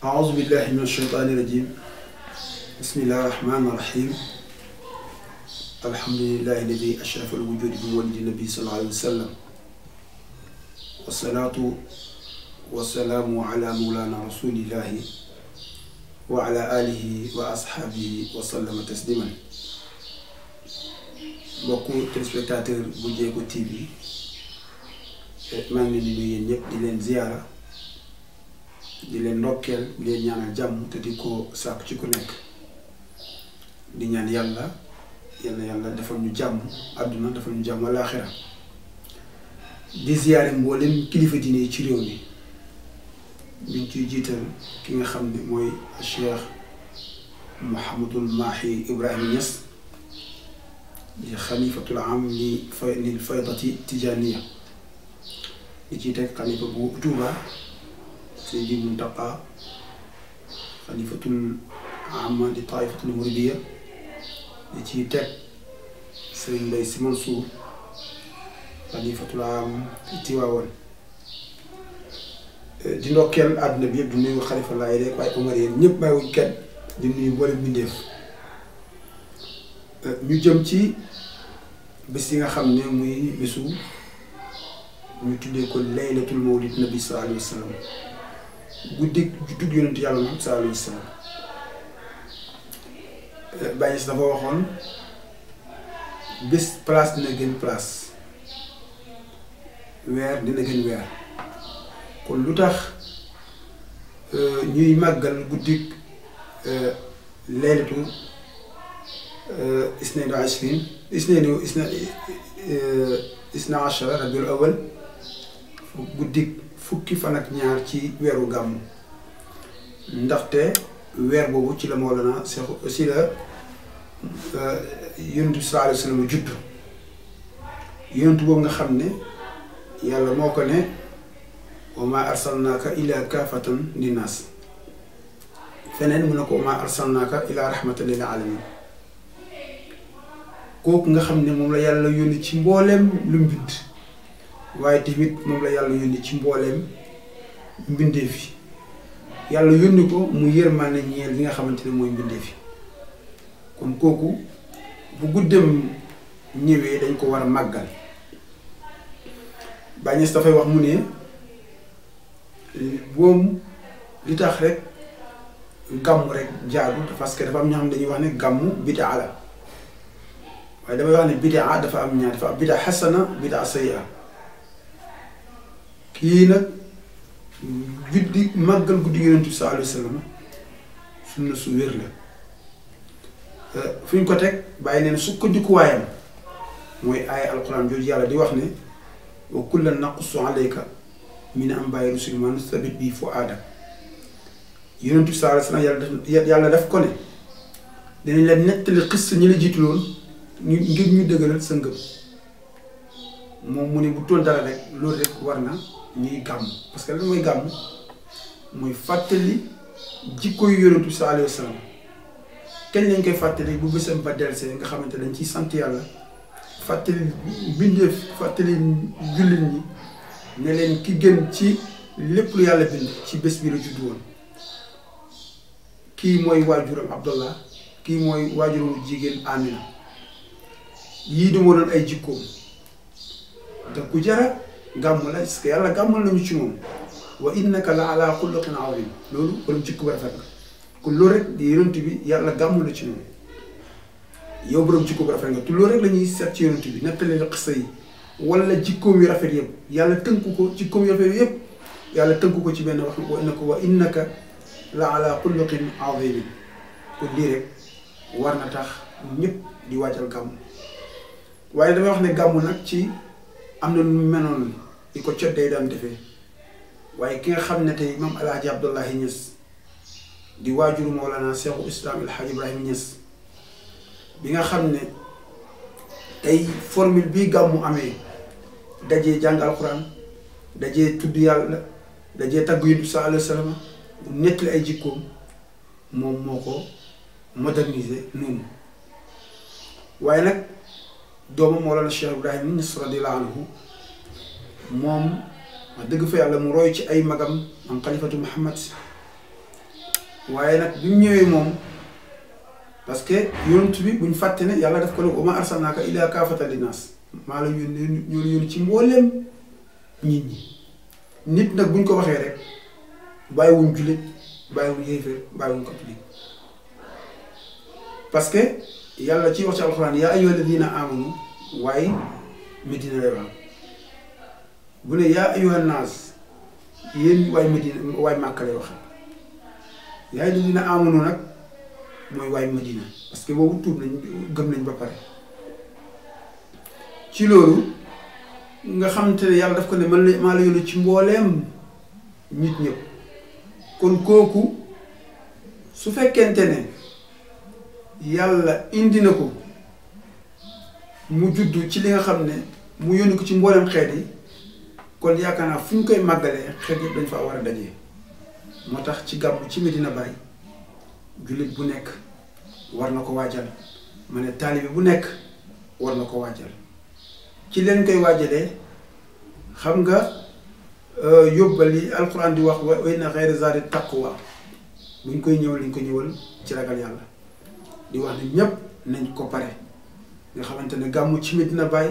أعوذ بالله من الشيطان الرجيم بسم الله الرحمن الرحيم الحمد لله الذي أشرف الوجود بمولد النبي صلى الله عليه وسلم والصلاة والسلام على مولانا رسول الله وعلى آله وأصحابه وسلم تسليما. Beaucoup de téléspectateurs bu Diégo TV maa ngi leen di nuyu yéen ñëpp di leen ziyaara di leen ndokkeel di leen ñaanal jàmm te di ko sàkku ci ku nekk di ñaan yàlla yàlla defal ñu jàmm àdduna defal ñu jàmm alaaxira di ziyaare mboolem kilifa diine yi ci réew mi ñu ciy jiital ki nga xam ne mooy Cheikh Mouhamadul Mahi Ibrahima Niass di xalifatul am li faydati tijaniya di ci teg xalifa bu Tuuba Seydi Muntaqa xalifatul am di taifatul muridiya di ci teg Sëriñ Mbay Si Mansuur xalifatul am fi Tiwaawan di ndokkeel àdduna bi yëpp di nuyu xalifa laay rek waaye Omar yéen ñëpp bàyyiwuñ kenn di nuyu mboolem mbindeef ñu jëm ci bés yi nga xam ne muy bésu ñu tuddee ko laylatul mawlid nabi sallallahu alayhi wa sallam guddi juddug yonent yàlla Muhammad sallallahu alayhi wa sallam. Baye Niass dafa waxoon bés place dina gën place weer dina gën weer kon lu tax ñuy màggal guddik laylatu isna ashara rabiul awal guddik fukki fan ak ñaar ci weeru gàmmu ndaxte weer boobu ci la Mawlana si la yonent bi sallallahu alayhi wa sallam juddu yonent boobu nga xam ne yàlla moo ko ne wa maa arsalnaaka illa kaafatan linnaas feneen mu ne ko wa maa arsalnaaka illa rahmatan lil alamin kooku nga xam ne moom la yàlla yónni ci mbooleem lu mbind waaye tamit moom la yàlla yónni ci mbooleem mbindeef yi yàlla yónni ko mu yërmande ñeel li nga xamante ne mooy mbindeef yi kon kooku bu guddem ñëwee dañ ko war a màggal. Baye Niass dafay wax mu ne boom li tax rek gàmmu rek jaadu parce que dafa am ñoo xam ne dañuy wax ne gàmmu bidaa la waaye damay wax ne bidaa dafa am ñaar dafa am bidaa xasana bidaa sayyi'a kii nag guddi màggal guddi Yonent bi sallallahu alayhi wa sallam sunna su wér la fu ñu ko teg bàyyi neen sukkandikuwaayam mooy aaya alquran jooju yàlla di wax ne wa kullan naqussu alayka min anbaa'i rusuli maa nuthabbit bihi fu'aadak Yonent bi sallallahu alayhi wa sallam yàlla daf ko ne dinañ la nettali xis ñi la jiitu loon ngir ñu dëgëral sa ngëm moom mu ne bu toon dara rek loolu rek war na ñuy gàmm parce que lan mooy gàmm mooy fàttali jikko yu Yonent bi sallallahu alayhi wa sallam kañ lañ koy fàttali bu bésam ba delsee nga xamante dañ ciy sant yàlla fàttali bindeef fàttali jullit ñi ne leen ki gën ci lépp lu yàlla bind ci bés bi la juddu woon kii mooy waajuram Abdallah kii mooy waajuramu jigéen Amina yii du ma doon ay jikkoom te ku jara gàmm la parce que yàlla gàmmal nañu ci moom wa innaka la ala xuluqin azim loolu borom jikko bu rafet la kon loolu rek di Yonent bi yàlla gàmmul la ci moom yow borom jikko bu rafet nga te loolu rek la ñuy seet ci Yonent bi nettali la xisa yi wala jikkoom yu rafet yëpp yàlla tënku ko jikkoom yu rafet yëpp yàlla tënku ko ci benn wax wa innaka la ala xuluqin azim kon lii rek war na tax ñëpp di waajal gàmm waaye damay wax ne gàmm nag ci am na nu menoon di ko cot day daan defee waaye ki nga xam ne tey Maam Alaaji Abdoulahi Niass di waajuru Mawlana Cheikhul Islam El Hadj Ibrahima Niass bi nga xam ne tey formule bii gàmmu amee dajee jàng alxuraan dajee tudd yàlla dajee tagg Yonent bi sallallahu alayhi wa sallam bu nettali ay jikkoom moom moo ko moderniser noonu waaye nag doomam Mawlana Cheikh Ibrahima Niass radiyallahu anhu moom wax dëgg fa yàlla mu roy ci ay magam am xalifatu Muhammad waaye nag bi mu ñëwee moom parce que yonent bi buñ fàtte ne yàlla daf ko ne wa maa arsalnaaka illaa kaafatan linnaas maa la yónni ñoo yónni ci mbooleem nit ñi nit nag buñ ko waxee rek bàyyiwuñ jullit bàyyiwuñ yéeféer bàyyiwuñ catholique parce que yàlla ci wax ci alxuraan yaa ayyuha alladina amanu waaye Medina lay wax bu ne yaa ayyuha naas yéen waay Medina waay Màkka lay wax yaa ayyuha alladina amanu nag mooy waay Medina parce que boobu tuub nañ gëm nañ ba pare ci loolu nga xamante ne yàlla daf ko ne maa la yónni ci mbooleem nit ñëpp kon kooku su fekkente ne yàlla indi na ko mu juddu ci li nga xam ne mu yónni ko ci mbooleem xeet yi kon yaakaar naa fu ñu koy màggalee xeet yëpp dañ fa war a dajee moo tax ci gàmmu ci Medina Baye jullit bu nekk war na ko waajal ma ne taalibe bu nekk war na ko waajal ci leen koy waajalee xam nga yóbbal yi alquran di wax wa inna xayra zaadi taqwa buñ koy ñëwal lañ ko ñëwal ci ragal yàlla di wax ne ñépp nañ ko pare nga xamante ne gàmmu ci Medina Baye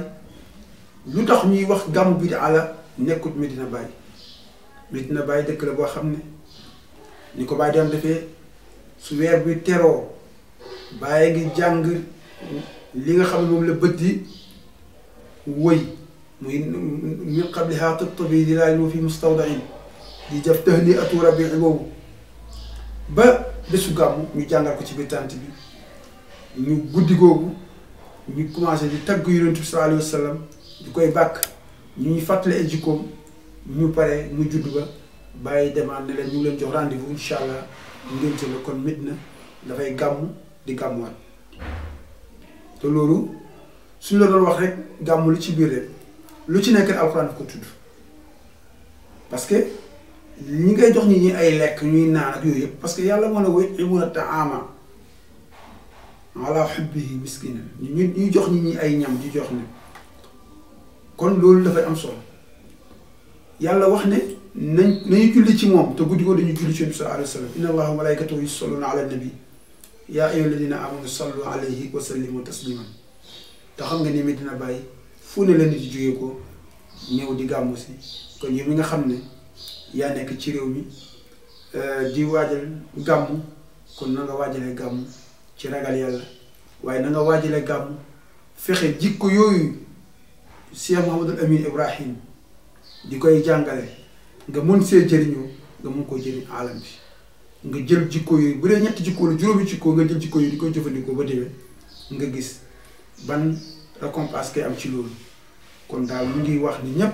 lu tax ñuy wax gàmmu bi di ala nekkut Medina Baye Medina Baye dëkk la boo xam ne ni ko Baye daan defee su weer bi teroo Baye ngi jàng li nga xam ne moom la bët di woy muy min qabliha tibtabi dilaalin wa fi mustawdain di def tahniatu rabii boobu ba bésu gàmmu ñu jàngal ko ci biir tànt bi ñu guddi googu ñu commencé di tagg yonent bi sallallahu alayhi wa sallam di koy bàkk ñu ñu fàttali ay jikkoom ñu pare mu judd ba Baye demande ne leen ñu ngi leen jox rendez-vous incha allah ngénte la kon Medina dafay gàmmu di gàmmuwaat te loolu suñ la doon wax rek gàmmu lu ci biir rek lu ci nekk alxuraan daf ko tudd parce que ñi ngay jox nit ñi ay lekk ñuy naan ak yooyu yëpp parce que yàlla moo ne wa yut'imuuna ta'aama ala hubbihi miskinan ñuy jox nit ñi ay ñam di jox ne kon loolu dafay am solo yàlla wax ne nañu julli ci moom te guddi ko dañu julli ci sallallahu alayhi wa sallam inna allaha wa malaikatahu yusalluna ala nabi yaa ayyuha alladina amanu sallu alayhi wa sallimu tasliman te xam nga ni Medina Baye fu ne la nit di jógee ko ñëw di gàmmu si kon yow mi nga xam ne yaa nekk ci réew mi di waajal gàmmu kon na nga waajalee gàmmu ci ragal yàlla waaye na nga waajalee gàmmu fexe jikko yooyu Cheikh Mouhamadul Amin Ibrahim di koy jàngale nga mën see jëriñoo nga mën koo jëriñ alam bi nga jël jikko yooyu bu dee ñetti jikko la juróomi jikko nga jël jikko yooyu di koy jëfandikoo ba déwén nga gis ban récompense kay am ci loolu kon daal mu ngi wax ni ñépp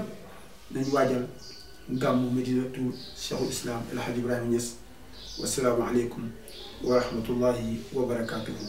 nañ waajal gàmmu Medinatu Cheikhul Islam El Hadj Ibrahima Niass wasalaamu aleykum wa rahmatullahi wa barakatuhu